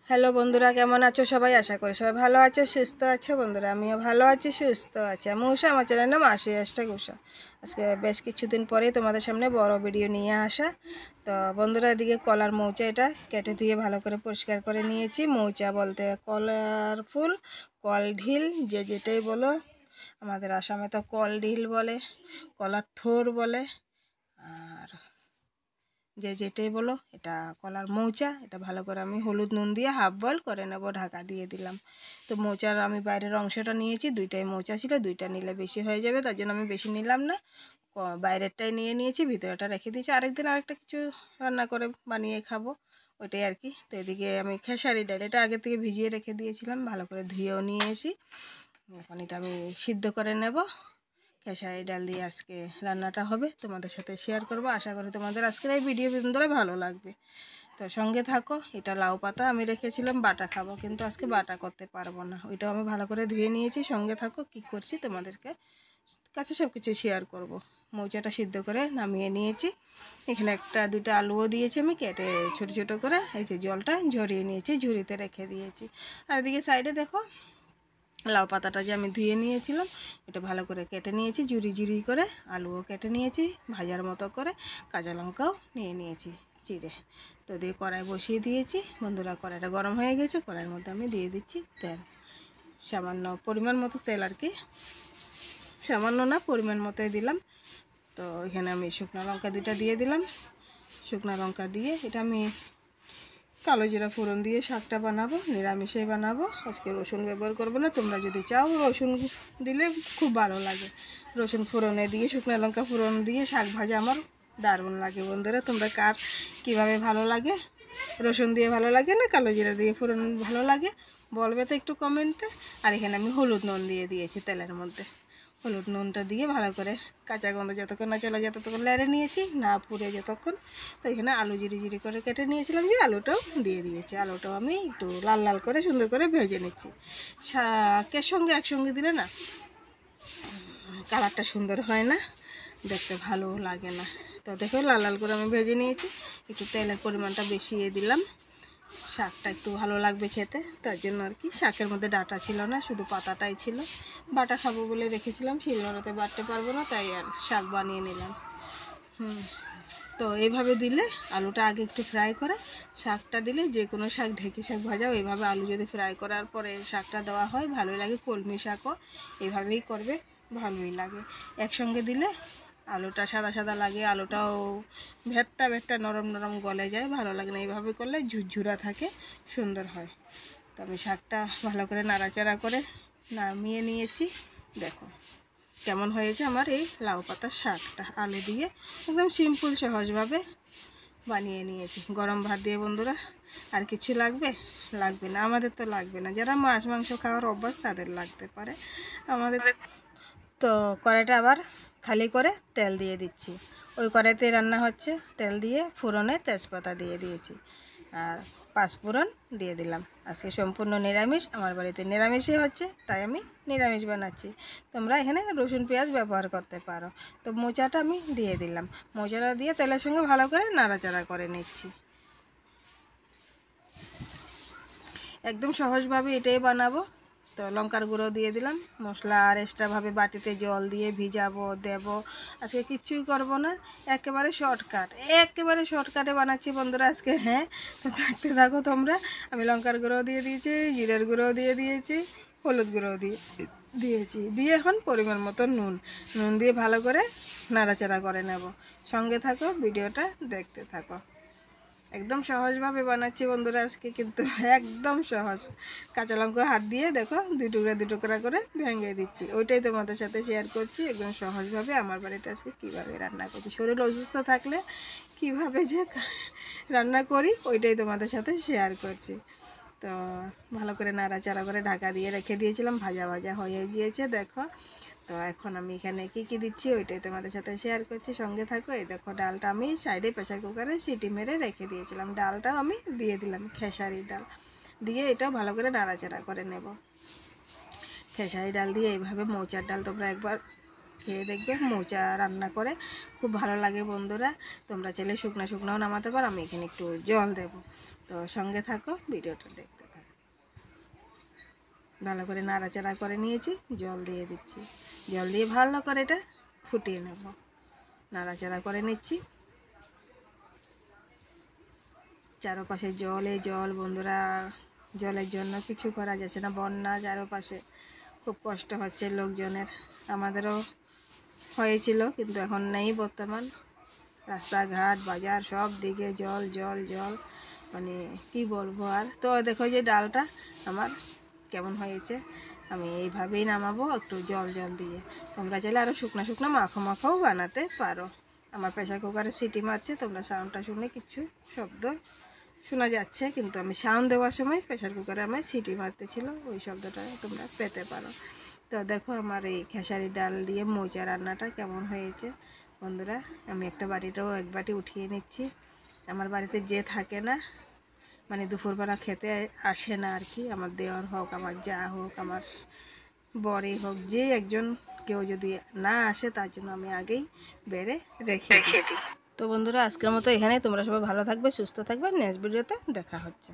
Hello বন্ধুরা, কেমন আছো সবাই? আশা করি সবাই ভালো আছো, সুস্থ আছো। বন্ধুরা, আমিও ভালো আছি, সুস্থ আছি। আমি উষা, আমার চ্যানেল নাম #উষা। আজকে বেশ কিছুদিন পরেই তোমাদের সামনে বড় ভিডিও নিয়ে আসা। তো বন্ধুরা, এদিকে কলার মৌচা এটা কেটে ধুয়ে ভালো করে পরিষ্কার করে নিয়েছি। মৌচা বলতে কলার ফুল, কল ঢিল, যে যেটাই বলো। আমাদের আসামে তো কল ঢিল বলে, কলার থোর বলে, আর যে যেটাই বলো। এটা কলার মৌচা। এটা ভালো করে আমি হলুদ নুন দিয়ে হাফ বয়েল করে নেব, ঢাকা দিয়ে দিলাম। তো মৌচার আমি বাইরের অংশটা নিয়েছি, দুইটাই মৌচা ছিল, দুইটা নিলে বেশি হয়ে যাবে, তার জন্য আমি বেশি নিলাম না। বাইরেরটাই নিয়ে নিয়েছি, ভিতরেটা রেখে দিয়েছি। আরেকদিন আরেকটা কিছু রান্না করে বানিয়ে খাবো, ওইটাই আর কি। তো এদিকে আমি খেসারি ডাল, এটা আগে থেকে ভিজিয়ে রেখে দিয়েছিলাম, ভালো করে ধুয়েও নিয়ে এসি। এখন এটা আমি সিদ্ধ করে নেব। খেসারি ডাল দিয়ে আজকে রান্নাটা হবে, তোমাদের সাথে শেয়ার করব। আশা করি তোমাদের আজকের এই ভিডিও ধরে ভালো লাগবে। তো সঙ্গে থাকো। এটা লাউ পাতা আমি রেখেছিলাম বাটা খাবো, কিন্তু আজকে বাটা করতে পারবো না। ওইটাও আমি ভালো করে ধুয়ে নিয়েছি। সঙ্গে থাকো, কি করছি তোমাদেরকে কাছে সব কিছু শেয়ার করব। মৌচাটা সিদ্ধ করে নামিয়ে নিয়েছি। এখানে একটা দুটো আলুও দিয়েছি আমি কেটে ছোট ছোট করে। এই যে জলটা ঝরিয়ে নিয়েছি, ঝুড়িতে রেখে দিয়েছি। আর এদিকে সাইডে দেখো, লাউ পাতাটা যে আমি ধুয়ে নিয়েছিলাম, এটা ভালো করে কেটে নিয়েছি ঝুরি ঝুরি করে। আলুও কেটে নিয়েছি ভাজার মতো করে, কাঁচা লঙ্কাও নিয়ে নিয়েছি চিড়ে। তো দিয়ে কড়াই বসিয়ে দিয়েছি। বন্ধুরা, কড়াইটা গরম হয়ে গেছে। কড়াইয়ের মধ্যে আমি দিয়ে দিচ্ছি তেল, সামান্য পরিমাণ মতো তেল আর কি, সামান্য না পরিমাণ মতোই দিলাম। তো এখানে আমি শুকনো লঙ্কা দুটা দিয়ে দিলাম। শুকনো লঙ্কা দিয়ে এটা আমি কালো জিরা ফোড়ন দিয়ে শাকটা বানাবো, নিরামিষে বানাবো। আজকে রসুন ব্যবহার করবো না। তোমরা যদি চাও রসুন দিলে খুব ভালো লাগে। রসুন ফোড়নে দিয়ে, শুকনো লঙ্কা ফোড়ন দিয়ে শাক ভাজা আমার দারুণ লাগে। বন্ধুরা, তোমরা কার কীভাবে ভালো লাগে? রসুন দিয়ে ভালো লাগে না কালো জিরা দিয়ে ফোড়ন ভালো লাগে? বলবে তো একটু কমেন্টে। আর এখানে আমি হলুদ নুন দিয়ে দিয়েছি তেলের মধ্যে। হলুদ নুনটা দিয়ে ভালো করে কাঁচা গন্ধ যতক্ষণ না চলে যায় ততক্ষণ লেড়ে নিয়েছি, না পুড়ে যতক্ষণ। তো এখানে আলু জিরি জিরি করে কেটে নিয়েছিলাম, যে আলুটাও দিয়ে দিয়েছি। আলুটাও আমি একটু লাল লাল করে সুন্দর করে ভেজে নিচ্ছি। শাকের সঙ্গে একসঙ্গে দিলে না কালারটা সুন্দর হয় না, দেখতে ভালো লাগে না। তো দেখো, লাল লাল করে আমি ভেজে নিয়েছি। একটু তেলের পরিমাণটা বেশিয়ে দিলাম, শাকটা একটু ভালো লাগবে খেতে, তার জন্য আর কি। শাকের মধ্যে ডাঁটা ছিল না, শুধু পাতাটাই ছিল। বাটা খাবো বলে রেখেছিলাম, শিলনোড়াতে বাটতে পারবো না, তাই আর শাক বানিয়ে নিলাম। তো এইভাবে দিলে, আলুটা আগে একটু ফ্রাই করে শাকটা দিলে, যে কোনো শাক, ঢেঁকি শাক ভাজাও এইভাবে আলু যদি ফ্রাই করার পরে শাকটা দেওয়া হয় ভালোই লাগে। কলমি শাকও এইভাবেই করবে, ভালোই লাগে। একসঙ্গে দিলে আলুটা সাদা সাদা লাগে, আলুটাও ভেটটা ভেটটা নরম নরম গলে যায়, ভালো লাগে না। এইভাবে করলে ঝুরঝুরা থাকে, সুন্দর হয়। তো আমি শাকটা ভালো করে নাড়াচাড়া করে নামিয়ে নিয়েছি। দেখো কেমন হয়েছে আমার এই লাউ পাতার শাকটা, আলু দিয়ে একদম সিম্পল সহজভাবে বানিয়ে নিয়েছি। গরম ভাত দিয়ে। বন্ধুরা, আর কিছু লাগবে? লাগবে না, আমাদের তো লাগবে না। যারা মাছ মাংস খাওয়ার অভ্যাস তাদের লাগতে পারে, আমাদের। তো কড়াইটা আবার খালি করে তেল দিয়ে দিচ্ছি। ওই কড়াইতে রান্না হচ্ছে, তেল দিয়ে ফোড়নে তেজপাতা দিয়ে দিয়েছি, আর পাঁচফোড়ন দিয়ে দিলাম। আজকে সম্পূর্ণ নিরামিষ, আমার বাড়িতে নিরামিষই হচ্ছে, তাই আমি নিরামিষ বানাচ্ছি। তোমরা এখানে রসুন পেঁয়াজ ব্যবহার করতে পারো। তো মোচাটা আমি দিয়ে দিলাম। মোচাটা দিয়ে তেলের সঙ্গে ভালো করে নাড়াচাড়া করে নিচ্ছি। একদম সহজভাবে এটাই বানাবো। তো লঙ্কার গুঁড়ো দিয়ে দিলাম। মশলা আর এক্সট্রাভাবে বাটিতে জল দিয়ে ভিজাবো, দেব। আজকে কিচ্ছুই করব না, একেবারে শর্টকাট, একেবারে শর্টকাটে বানাচ্ছি বন্ধুরা আজকে। হ্যাঁ, তো থাকতে থাকো তোমরা। আমি লঙ্কার গুঁড়ো দিয়ে দিয়েছি, জিরের গুঁড়ো দিয়ে দিয়েছি, হলুদ গুঁড়ো দিয়েছি, দিয়ে এখন পরিমাণ মতো নুন দিয়ে ভালো করে নাড়াচাড়া করে নেব। সঙ্গে থাকো, ভিডিওটা দেখতে থাকো। একদম সহজভাবে বানাচ্ছি বন্ধুরা আজকে, কিন্তু একদম সহজ। কাঁচা লঙ্কা হাত দিয়ে দেখো দুই টুকরা করে ভেঙে দিচ্ছি, ওইটাই তোমাদের সাথে শেয়ার করছি। একদম সহজভাবে আমার বাড়িতে আজকে কীভাবে রান্না করছি, শরীর অসুস্থ থাকলে কীভাবে যে রান্না করি ওইটাই তোমাদের সাথে শেয়ার করছি। তো ভালো করে নাড়াচাড়া করে ঢাকা দিয়ে রেখে দিয়েছিলাম, ভাজা ভাজা হয়ে গিয়েছে দেখো। তো এখন আমি এখানে কী দিচ্ছি ওইটাই তোমাদের সাথে শেয়ার করছি, সঙ্গে থাকো। এই দেখো, ডালটা আমি সাইডে প্রেসার কুকারে সিটি মেরে রেখে দিয়েছিলাম, ডালটাও আমি দিয়ে দিলাম, খেসারি ডাল দিয়ে এটাও ভালো করে নাড়াচাড়া করে নেব। খেসারি ডাল দিয়ে এইভাবে, মৌচার ডাল তোমরা একবার খেয়ে দেখবে মোচা রান্না করে খুব ভালো লাগে বন্ধুরা। তোমরা চাইলে শুকনো শুকনোও নামাতে পারো, আমি এখানে একটু জল দেব। তো সঙ্গে থাকো, ভিডিওটা দেখতে থাকো। ভালো করে নাড়াচাড়া করে নিয়েছি, জল দিয়ে দিচ্ছি। জল দিয়ে ভালো করে এটা ফুটিয়ে নেব। নাড়াচাড়া করে নিচ্ছি। চারপাশে জলে জল বন্ধুরা, জলের জন্য কিছু করা যাচ্ছে না। বন্যা চারপাশে, খুব কষ্ট হচ্ছে লোকজনের। আমাদেরও হয়েছিল, কিন্তু এখন নেই বর্তমান। রাস্তাঘাট বাজার সব দিকে জল জল জল, মানে কি বলবো আর। তো দেখো যে ডালটা আমার কেমন হয়েছে, আমি এইভাবেই নামাবো একটু জল জল দিয়ে। তোমরা চাইলে আরও শুকনো শুকনো মাখো মাখাও বানাতে পারো। আমার প্রেশার কুকারে সিটি মারছে, তোমরা সাউন্ডটা শুনে কিছু শব্দ শোনা যাচ্ছে, কিন্তু আমি সাউন্ড দেওয়ার সময় প্রেশার কুকারে আমার সিটি মারতেছিল, ওই শব্দটা তোমরা পেতে পারো। তো দেখো আমার এই খেসারি ডাল দিয়ে মোচা রান্নাটা কেমন হয়েছে বন্ধুরা। আমি একটা বাটিটাও এক বাটি উঠিয়ে নিচ্ছি। আমার বাড়িতে যে থাকে না, মানে দুপুরবেলা খেতে আসে না আর কি, আমার দেওর হোক, আমার যা হোক, আমার বরে হোক, যে একজন কেউ যদি না আসে, তার জন্য আমি আগেই বেড়ে রেখে দিই। তো বন্ধুরা আজকের মতো এখানে, তোমরা সবাই ভালো থাকবে, সুস্থ থাকবে। নেক্সট ভিডিওতে দেখা হচ্ছে।